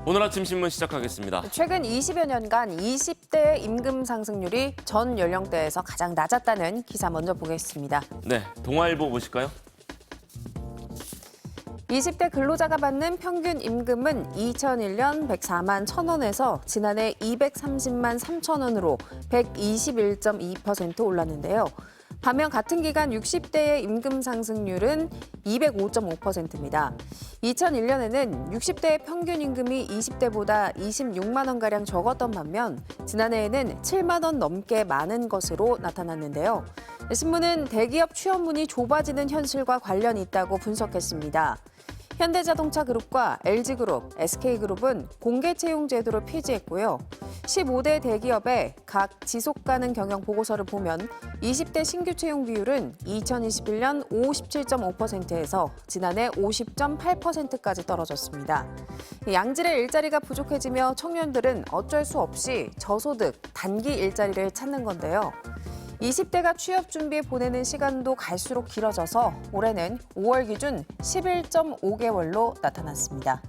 오늘 아침 신문 시작하겠습니다. 최근 20여 년간 20대의 임금 상승률이 전 연령대에서 가장 낮았다는 기사 먼저 보겠습니다. 네, 동아일보 보실까요? 20대 근로자가 받는 평균 임금은 2001년 104만 1,000원에서 지난해 230만 3천 원으로 121.2% 올랐는데요. 반면 같은 기간 60대의 임금 상승률은 205.5%입니다. 2001년에는 60대의 평균 임금이 20대보다 26만 원가량 적었던 반면 지난해에는 7만 원 넘게 많은 것으로 나타났는데요. 신문은 대기업 취업문이 좁아지는 현실과 관련이 있다고 분석했습니다. 현대자동차그룹과 LG그룹, SK그룹은 공개 채용 제도를 폐지했고요. 15대 대기업의 각 지속가능 경영 보고서를 보면 20대 신규 채용 비율은 2021년 57.5%에서 지난해 50.8%까지 떨어졌습니다. 양질의 일자리가 부족해지며 청년들은 어쩔 수 없이 저소득, 단기 일자리를 찾는 건데요. 20대가 취업 준비에 보내는 시간도 갈수록 길어져서 올해는 5월 기준 11.5개월로 나타났습니다.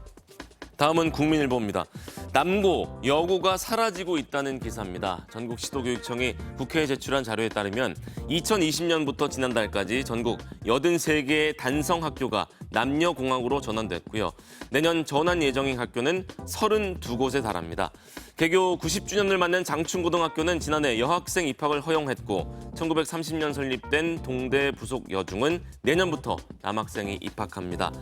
다음은 국민일보입니다. 남고, 여고가 사라지고 있다는 기사입니다. 전국 시도교육청이 국회에 제출한 자료에 따르면 2020년부터 지난달까지 전국 83개의 단성학교가 남녀공학으로 전환됐고요. 내년 전환 예정인 학교는 32곳에 달합니다. 개교 90주년을 맞는 장충고등학교는 지난해 여학생 입학을 허용했고 1930년 설립된 동대 부속 여중은 내년부터 남학생이 입학합니다.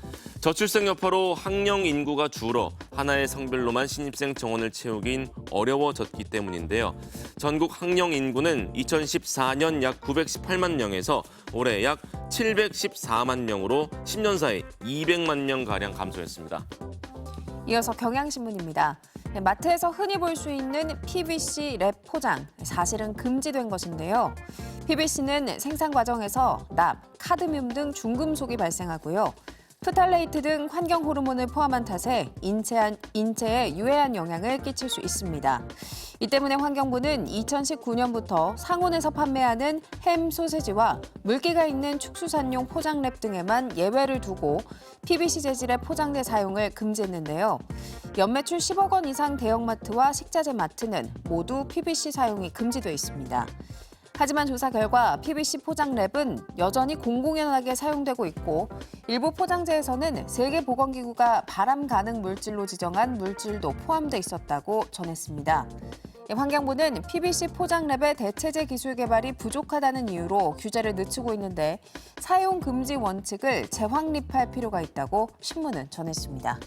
저출생 여파로 학령 인구가 줄어 하나의 성별로만 신입생 정원을 채우긴 어려워졌기 때문인데요. 전국 학령 인구는 2014년 약 918만 명에서 올해 약 714만 명으로 10년 사이 200만 명가량 감소했습니다. 이어서 경향신문입니다. 마트에서 흔히 볼 수 있는 PVC 랩 포장, 사실은 금지된 것인데요. PVC는 생산 과정에서 납, 카드뮴 등 중금속이 발생하고요. 프탈레이트 등 환경 호르몬을 포함한 탓에 인체에 유해한 영향을 끼칠 수 있습니다. 이 때문에 환경부는 2019년부터 상온에서 판매하는 햄, 소세지와 물기가 있는 축수산용 포장랩 등에만 예외를 두고 PVC 재질의 포장재 사용을 금지했는데요. 연매출 10억 원 이상 대형마트와 식자재 마트는 모두 PVC 사용이 금지돼 있습니다. 하지만 조사 결과 PVC 포장랩은 여전히 공공연하게 사용되고 있고 일부 포장재에서는 세계보건기구가 발암 가능 물질로 지정한 물질도 포함돼 있었다고 전했습니다. 환경부는 PVC 포장랩의 대체재 기술 개발이 부족하다는 이유로 규제를 늦추고 있는데 사용 금지 원칙을 재확립할 필요가 있다고 신문은 전했습니다.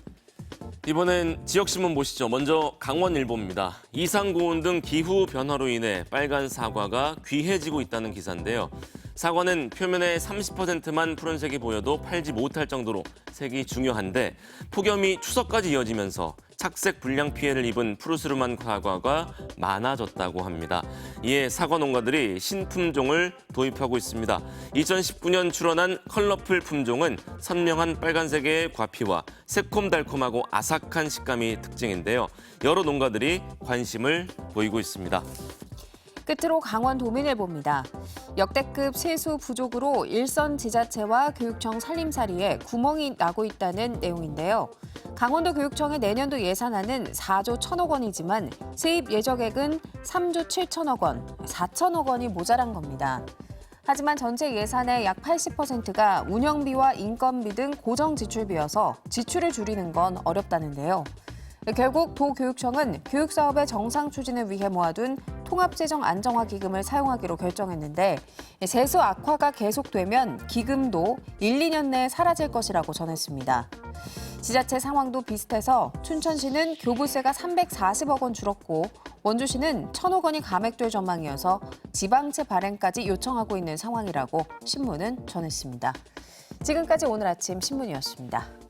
이번엔 지역신문 보시죠. 먼저 강원일보입니다. 이상고온 등 기후 변화로 인해 빨간 사과가 귀해지고 있다는 기사인데요. 사과는 표면의 30%만 푸른색이 보여도 팔지 못할 정도로 색이 중요한데 폭염이 추석까지 이어지면서 착색 불량 피해를 입은 푸르스름한 사과가 많아졌다고 합니다. 이에 사과 농가들이 신품종을 도입하고 있습니다. 2019년 출원한 컬러풀 품종은 선명한 빨간색의 과피와 새콤달콤하고 아삭한 식감이 특징인데요. 여러 농가들이 관심을 보이고 있습니다. 끝으로 강원 도민일보입니다. 역대급 세수 부족으로 일선 지자체와 교육청 살림살이에 구멍이 나고 있다는 내용인데요. 강원도 교육청의 내년도 예산안은 4조 1천억 원이지만 세입 예정액은 3조 7천억 원, 4천억 원이 모자란 겁니다. 하지만 전체 예산의 약 80%가 운영비와 인건비 등 고정 지출비여서 지출을 줄이는 건 어렵다는데요. 결국 도교육청은 교육사업의 정상 추진을 위해 모아둔 통합재정 안정화 기금을 사용하기로 결정했는데 세수 악화가 계속되면 기금도 1, 2년 내에 사라질 것이라고 전했습니다. 지자체 상황도 비슷해서 춘천시는 교부세가 340억 원 줄었고 원주시는 1,000억 원이 감액될 전망이어서 지방채 발행까지 요청하고 있는 상황이라고 신문은 전했습니다. 지금까지 오늘 아침 신문이었습니다.